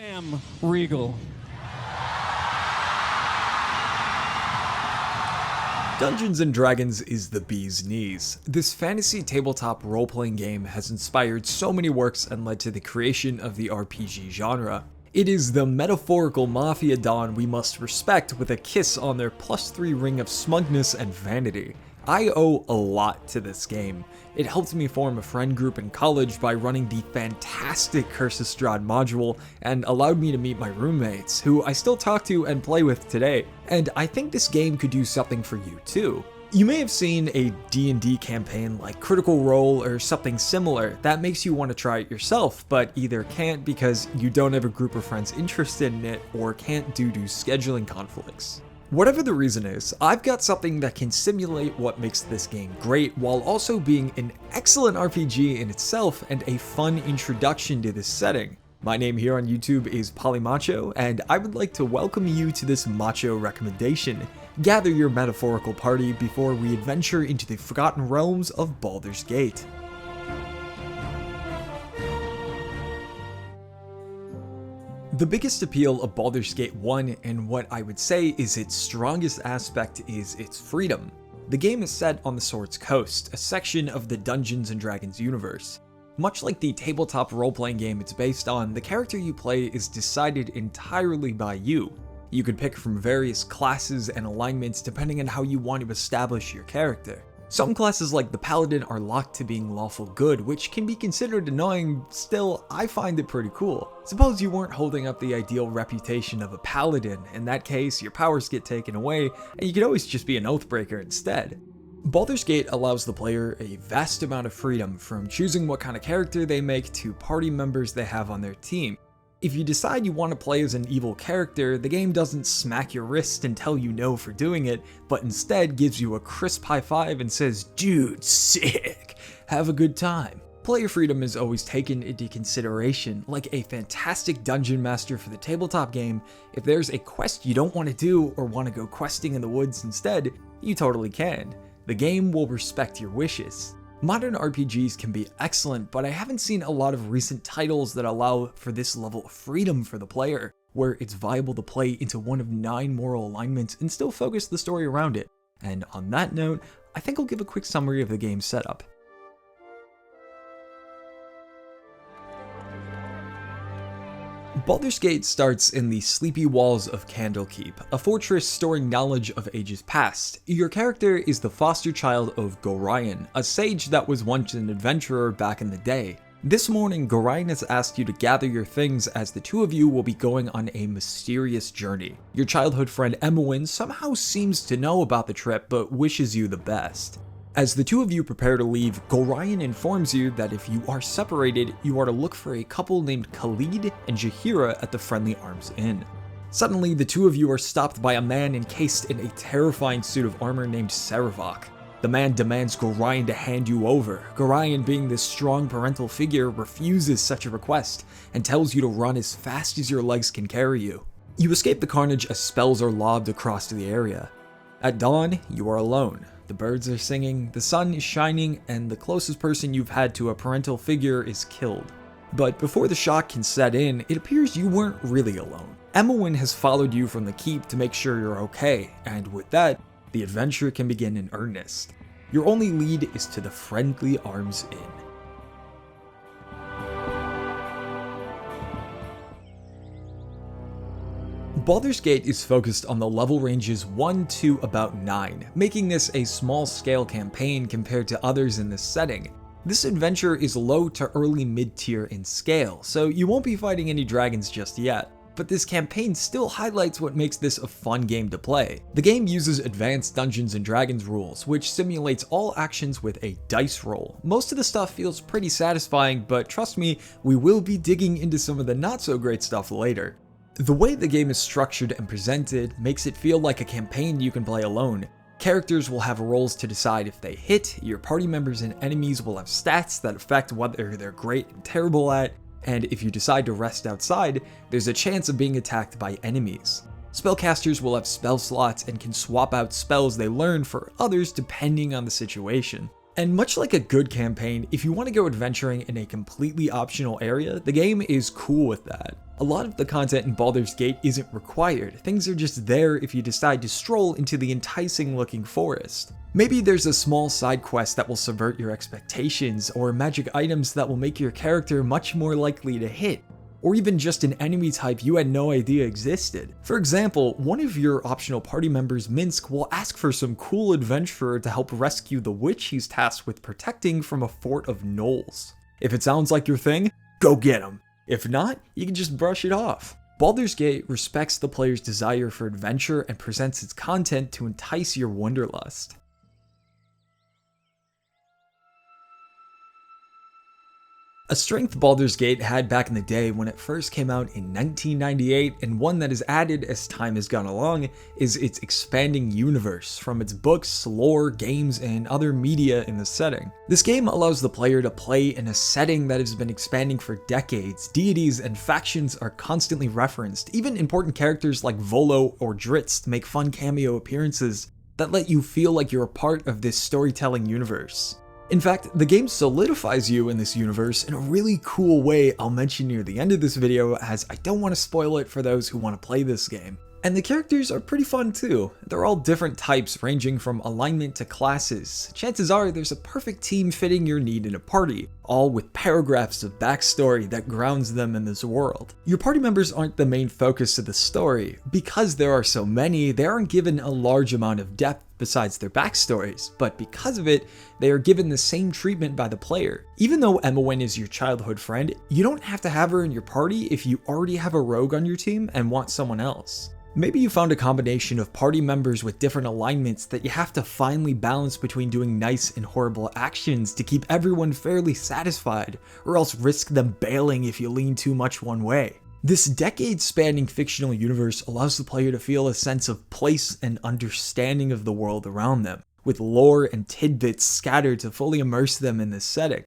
Damn regal. Dungeons & Dragons is the bee's knees. This fantasy tabletop role-playing game has inspired so many works and led to the creation of the RPG genre. It is the metaphorical Mafia Don we must respect with a kiss on their +3 ring of smugness and vanity. I owe a lot to this game. It helped me form a friend group in college by running the fantastic Curse of Strahd module and allowed me to meet my roommates, who I still talk to and play with today. And I think this game could do something for you too. You may have seen a D&D campaign like Critical Role or something similar that makes you want to try it yourself, but either can't because you don't have a group of friends interested in it or can't due to scheduling conflicts. Whatever the reason is, I've got something that can simulate what makes this game great while also being an excellent RPG in itself and a fun introduction to this setting. My name here on YouTube is Pollymacho, and I would like to welcome you to this Macho Recommendation. Gather your metaphorical party before we adventure into the forgotten realms of Baldurs Gate. The biggest appeal of Baldurs Gate 1, and what I would say is its strongest aspect, is its freedom. The game is set on the Sword's Coast, a section of the Dungeons & Dragons universe. Much like the tabletop role-playing game it's based on, the character you play is decided entirely by you. You can pick from various classes and alignments depending on how you want to establish your character. Some classes like the Paladin are locked to being lawful good, which can be considered annoying. Still, I find it pretty cool. Suppose you weren't holding up the ideal reputation of a Paladin. In that case, your powers get taken away, and you could always just be an Oathbreaker instead. Baldurs Gate allows the player a vast amount of freedom, from choosing what kind of character they make to party members they have on their team. If you decide you want to play as an evil character, the game doesn't smack your wrist and tell you no for doing it, but instead gives you a crisp high five and says, "Dude, sick! Have a good time." Player freedom is always taken into consideration. Like a fantastic dungeon master for the tabletop game, if there's a quest you don't want to do or want to go questing in the woods instead, you totally can. The game will respect your wishes. Modern RPGs can be excellent, but I haven't seen a lot of recent titles that allow for this level of freedom for the player, where it's viable to play into one of 9 moral alignments and still focus the story around it. And on that note, I think I'll give a quick summary of the game's setup. Baldurs Gate starts in the sleepy walls of Candlekeep, a fortress storing knowledge of ages past. Your character is the foster child of Gorion, a sage that was once an adventurer back in the day. This morning, Gorion has asked you to gather your things as the two of you will be going on a mysterious journey. Your childhood friend Emwyn somehow seems to know about the trip but wishes you the best. As the two of you prepare to leave, Gorion informs you that if you are separated, you are to look for a couple named Khalid and Jahira at the Friendly Arms Inn. Suddenly, the two of you are stopped by a man encased in a terrifying suit of armor named Saravok. The man demands Gorion to hand you over. Gorion, being this strong parental figure, refuses such a request and tells you to run as fast as your legs can carry you. You escape the carnage as spells are lobbed across the area. At dawn, you are alone. The birds are singing, the sun is shining, and the closest person you've had to a parental figure is killed. But before the shock can set in, it appears you weren't really alone. Emwyn has followed you from the keep to make sure you're okay, and with that, the adventure can begin in earnest. Your only lead is to the Friendly Arms Inn. Baldurs Gate is focused on the level ranges 1 to about 9, making this a small-scale campaign compared to others in this setting. This adventure is low to early mid-tier in scale, so you won't be fighting any dragons just yet. But this campaign still highlights what makes this a fun game to play. The game uses advanced Dungeons & Dragons rules, which simulates all actions with a dice roll. Most of the stuff feels pretty satisfying, but trust me, we will be digging into some of the not-so-great stuff later. The way the game is structured and presented makes it feel like a campaign you can play alone. Characters will have rolls to decide if they hit, your party members and enemies will have stats that affect whether they're great and terrible at, and if you decide to rest outside, there's a chance of being attacked by enemies. Spellcasters will have spell slots and can swap out spells they learn for others depending on the situation. And much like a good campaign, if you want to go adventuring in a completely optional area, the game is cool with that. A lot of the content in Baldur's Gate isn't required, things are just there if you decide to stroll into the enticing looking forest. Maybe there's a small side quest that will subvert your expectations, or magic items that will make your character much more likely to hit, or even just an enemy type you had no idea existed. For example, one of your optional party members, Minsk, will ask for some cool adventurer to help rescue the witch he's tasked with protecting from a fort of gnolls. If it sounds like your thing, go get him. If not, you can just brush it off. Baldur's Gate respects the player's desire for adventure and presents its content to entice your wanderlust. A strength Baldur's Gate had back in the day when it first came out in 1998, and one that is added as time has gone along, is its expanding universe from its books, lore, games, and other media in the setting. This game allows the player to play in a setting that has been expanding for decades. Deities and factions are constantly referenced, even important characters like Volo or Dritz make fun cameo appearances that let you feel like you're a part of this storytelling universe. In fact, the game solidifies you in this universe in a really cool way I'll mention near the end of this video, as I don't want to spoil it for those who want to play this game. And the characters are pretty fun too. They're all different types ranging from alignment to classes. Chances are there's a perfect team fitting your need in a party, all with paragraphs of backstory that grounds them in this world. Your party members aren't the main focus of the story. Because there are so many, they aren't given a large amount of depth besides their backstories, but because of it, they are given the same treatment by the player. Even though Emmawen is your childhood friend, you don't have to have her in your party if you already have a rogue on your team and want someone else. Maybe you found a combination of party members with different alignments that you have to finally balance between doing nice and horrible actions to keep everyone fairly satisfied, or else risk them bailing if you lean too much one way. This decade-spanning fictional universe allows the player to feel a sense of place and understanding of the world around them, with lore and tidbits scattered to fully immerse them in this setting.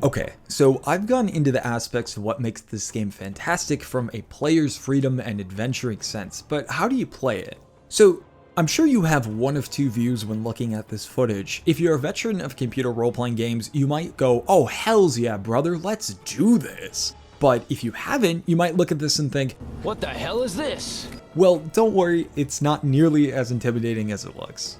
Okay, so I've gone into the aspects of what makes this game fantastic from a player's freedom and adventuring sense, but how do you play it? So, I'm sure you have one of two views when looking at this footage. If you're a veteran of computer role-playing games, you might go, oh hells yeah brother, let's do this. But if you haven't, you might look at this and think, what the hell is this? Well, don't worry, it's not nearly as intimidating as it looks.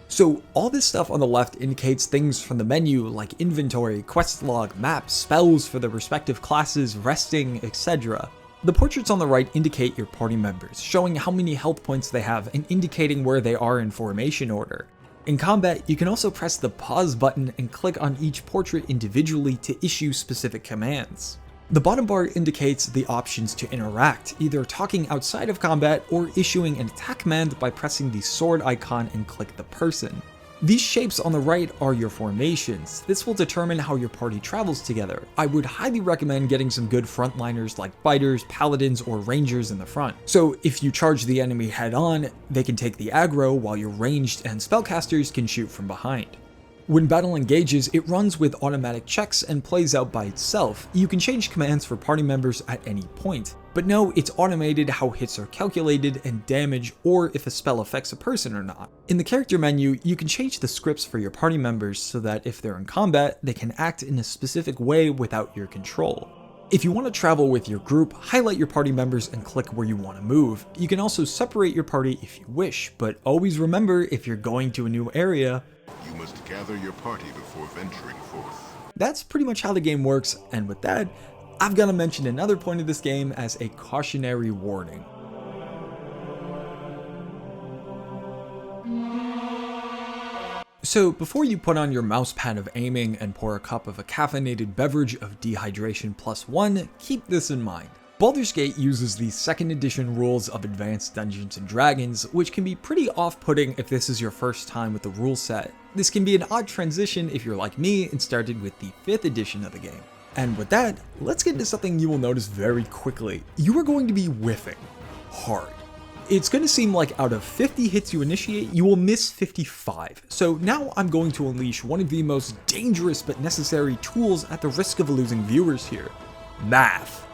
So all this stuff on the left indicates things from the menu like inventory, quest log, maps, spells for the respective classes, resting, etc. The portraits on the right indicate your party members, showing how many health points they have and indicating where they are in formation order. In combat, you can also press the pause button and click on each portrait individually to issue specific commands. The bottom bar indicates the options to interact, either talking outside of combat or issuing an attack command by pressing the sword icon and click the person. These shapes on the right are your formations. This will determine how your party travels together. I would highly recommend getting some good frontliners like fighters, paladins, or rangers in the front. So if you charge the enemy head on, they can take the aggro while your ranged and spellcasters can shoot from behind. When battle engages, it runs with automatic checks and plays out by itself. You can change commands for party members at any point, but no, it's automated how hits are calculated and damage, or if a spell affects a person or not. In the character menu, you can change the scripts for your party members so that if they're in combat, they can act in a specific way without your control. If you want to travel with your group, highlight your party members and click where you want to move. You can also separate your party if you wish, but always remember, if you're going to a new area, you must gather your party before venturing forth. That's pretty much how the game works, and with that, I've got to mention another point of this game as a cautionary warning. So before you put on your mousepad of aiming and pour a cup of a caffeinated beverage of dehydration +1, keep this in mind. Baldur's Gate uses the 2nd edition rules of Advanced Dungeons & Dragons, which can be pretty off-putting if this is your first time with the rule set. This can be an odd transition if you're like me and started with the 5th edition of the game. And with that, let's get into something you will notice very quickly. You are going to be whiffing hard. It's going to seem like out of 50 hits you initiate, you will miss 55. So now I'm going to unleash one of the most dangerous but necessary tools at the risk of losing viewers here: math.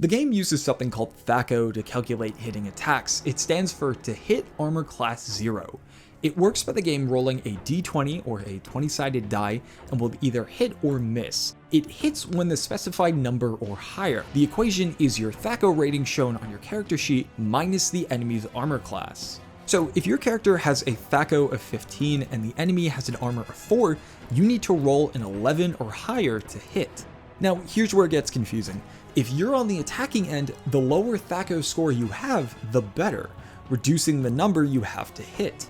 The game uses something called THAC0 to calculate hitting attacks. It stands for to hit armor class 0. It works by the game rolling a d20 or a 20-sided die and will either hit or miss. It hits when the specified number or higher. The equation is your THAC0 rating shown on your character sheet minus the enemy's armor class. So if your character has a THAC0 of 15 and the enemy has an armor of 4, you need to roll an 11 or higher to hit. Now here's where it gets confusing. If you're on the attacking end, the lower THAC0 score you have, the better, reducing the number you have to hit.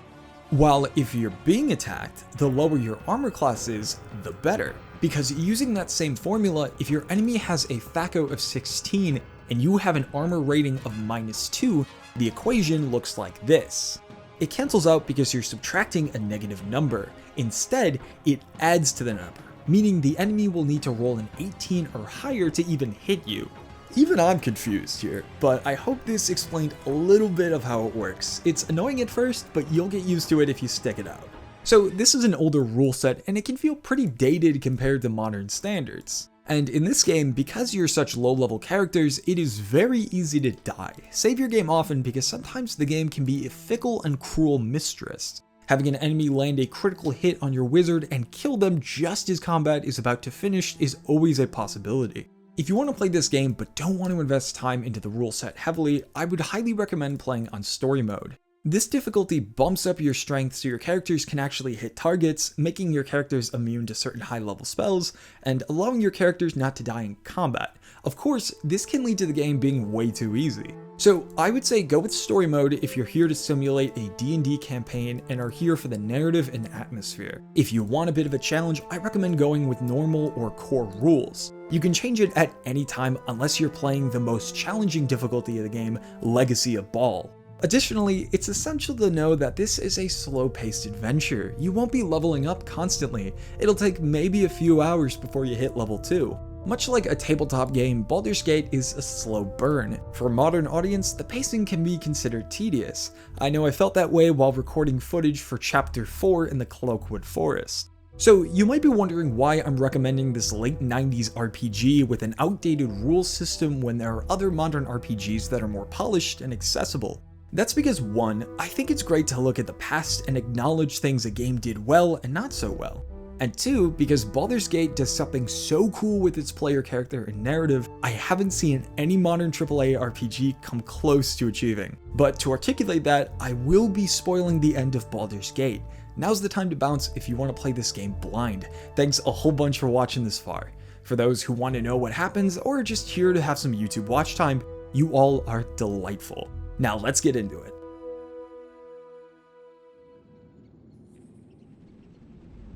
While if you're being attacked, the lower your armor class is, the better. Because using that same formula, if your enemy has a THAC0 of 16 and you have an armor rating of -2, the equation looks like this. It cancels out because you're subtracting a negative number. Instead, it adds to the number, meaning the enemy will need to roll an 18 or higher to even hit you. Even I'm confused here, but I hope this explained a little bit of how it works. It's annoying at first, but you'll get used to it if you stick it out. So this is an older rule set, and it can feel pretty dated compared to modern standards. And in this game, because you're such low-level characters, it is very easy to die. Save your game often because sometimes the game can be a fickle and cruel mistress. Having an enemy land a critical hit on your wizard and kill them just as combat is about to finish is always a possibility. If you want to play this game but don't want to invest time into the rule set heavily, I would highly recommend playing on story mode. This difficulty bumps up your strength so your characters can actually hit targets, making your characters immune to certain high-level spells, and allowing your characters not to die in combat. Of course, this can lead to the game being way too easy. So I would say go with story mode if you're here to simulate a D&D campaign and are here for the narrative and atmosphere. If you want a bit of a challenge, I recommend going with normal or core rules. You can change it at any time unless you're playing the most challenging difficulty of the game, Legacy of Baal. Additionally, it's essential to know that this is a slow-paced adventure. You won't be leveling up constantly. It'll take maybe a few hours before you hit level 2. Much like a tabletop game, Baldurs Gate is a slow burn. For a modern audience, the pacing can be considered tedious. I know I felt that way while recording footage for Chapter 4 in the Cloakwood Forest. So you might be wondering why I'm recommending this late 90s RPG with an outdated rule system when there are other modern RPGs that are more polished and accessible. That's because 1, I think it's great to look at the past and acknowledge things a game did well and not so well. And 2, because Baldurs Gate does something so cool with its player character and narrative, I haven't seen any modern AAA RPG come close to achieving. But to articulate that, I will be spoiling the end of Baldurs Gate. Now's the time to bounce if you want to play this game blind. Thanks a whole bunch for watching this far. For those who want to know what happens or are just here to have some YouTube watch time, you all are delightful. Now let's get into it.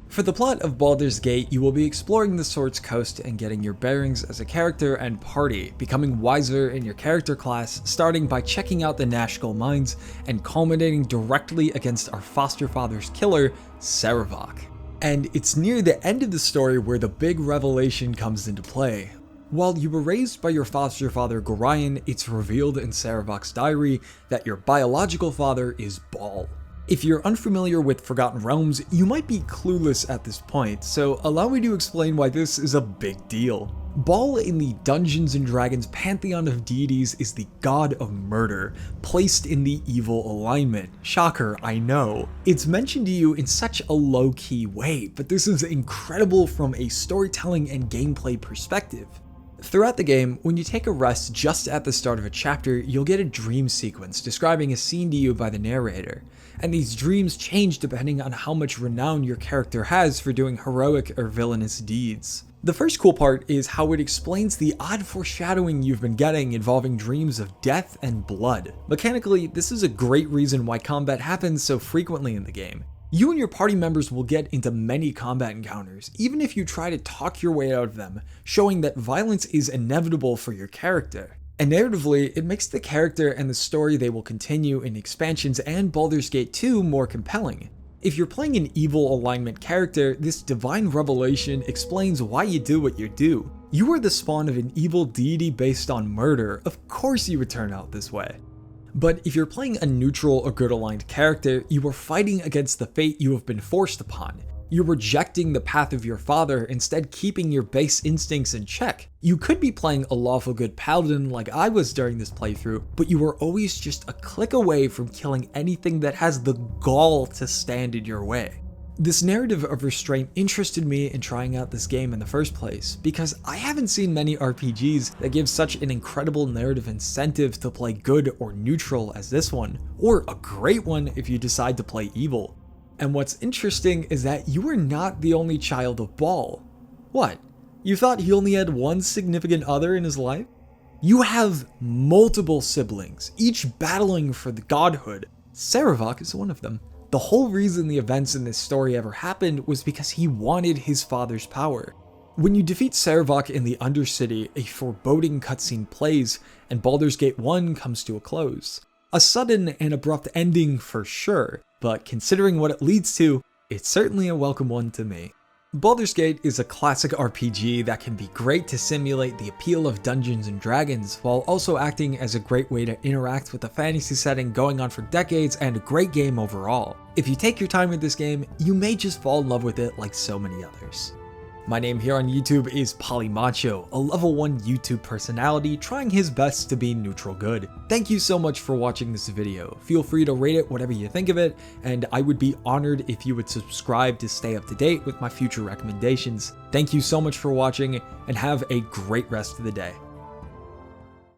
For the plot of Baldurs Gate, you will be exploring the Sword's Coast and getting your bearings as a character and party, becoming wiser in your character class, starting by checking out the Nashkel mines, and culminating directly against our foster father's killer, Sarevok. And it's near the end of the story where the big revelation comes into play. While you were raised by your foster father Gorion, it's revealed in Sarevok's diary that your biological father is Baal. If you're unfamiliar with Forgotten Realms, you might be clueless at this point, so allow me to explain why this is a big deal. Baal in the Dungeons & Dragons pantheon of deities is the god of murder, placed in the evil alignment. Shocker, I know. It's mentioned to you in such a low-key way, but this is incredible from a storytelling and gameplay perspective. Throughout the game, when you take a rest just at the start of a chapter, you'll get a dream sequence describing a scene to you by the narrator. And these dreams change depending on how much renown your character has for doing heroic or villainous deeds. The first cool part is how it explains the odd foreshadowing you've been getting involving dreams of death and blood. Mechanically, this is a great reason why combat happens so frequently in the game. You and your party members will get into many combat encounters, even if you try to talk your way out of them, showing that violence is inevitable for your character. And narratively, it makes the character and the story they will continue in expansions and Baldurs Gate 2 more compelling. If you're playing an evil alignment character, this divine revelation explains why you do what you do. You are the spawn of an evil deity based on murder, of course you would turn out this way. But if you're playing a neutral or good aligned character, you are fighting against the fate you have been forced upon. You're rejecting the path of your father, instead keeping your base instincts in check. You could be playing a lawful good paladin like I was during this playthrough, but you are always just a click away from killing anything that has the gall to stand in your way. This narrative of restraint interested me in trying out this game in the first place, because I haven't seen many RPGs that give such an incredible narrative incentive to play good or neutral as this one, or a great one if you decide to play evil. And what's interesting is that you are not the only child of Bal. What? You thought he only had one significant other in his life? You have multiple siblings, each battling for the godhood. Sarevok is one of them. The whole reason the events in this story ever happened was because he wanted his father's power. When you defeat Sarevok in the Undercity, a foreboding cutscene plays, and Baldurs Gate 1 comes to a close. A sudden and abrupt ending for sure, but considering what it leads to, it's certainly a welcome one to me. Baldur's Gate is a classic RPG that can be great to simulate the appeal of Dungeons & Dragons, while also acting as a great way to interact with a fantasy setting going on for decades and a great game overall. If you take your time with this game, you may just fall in love with it like so many others. My name here on YouTube is Pollymacho, a level 1 YouTube personality trying his best to be neutral good. Thank you so much for watching this video. Feel free to rate it whatever you think of it, and I would be honored if you would subscribe to stay up to date with my future recommendations. Thank you so much for watching, and have a great rest of the day.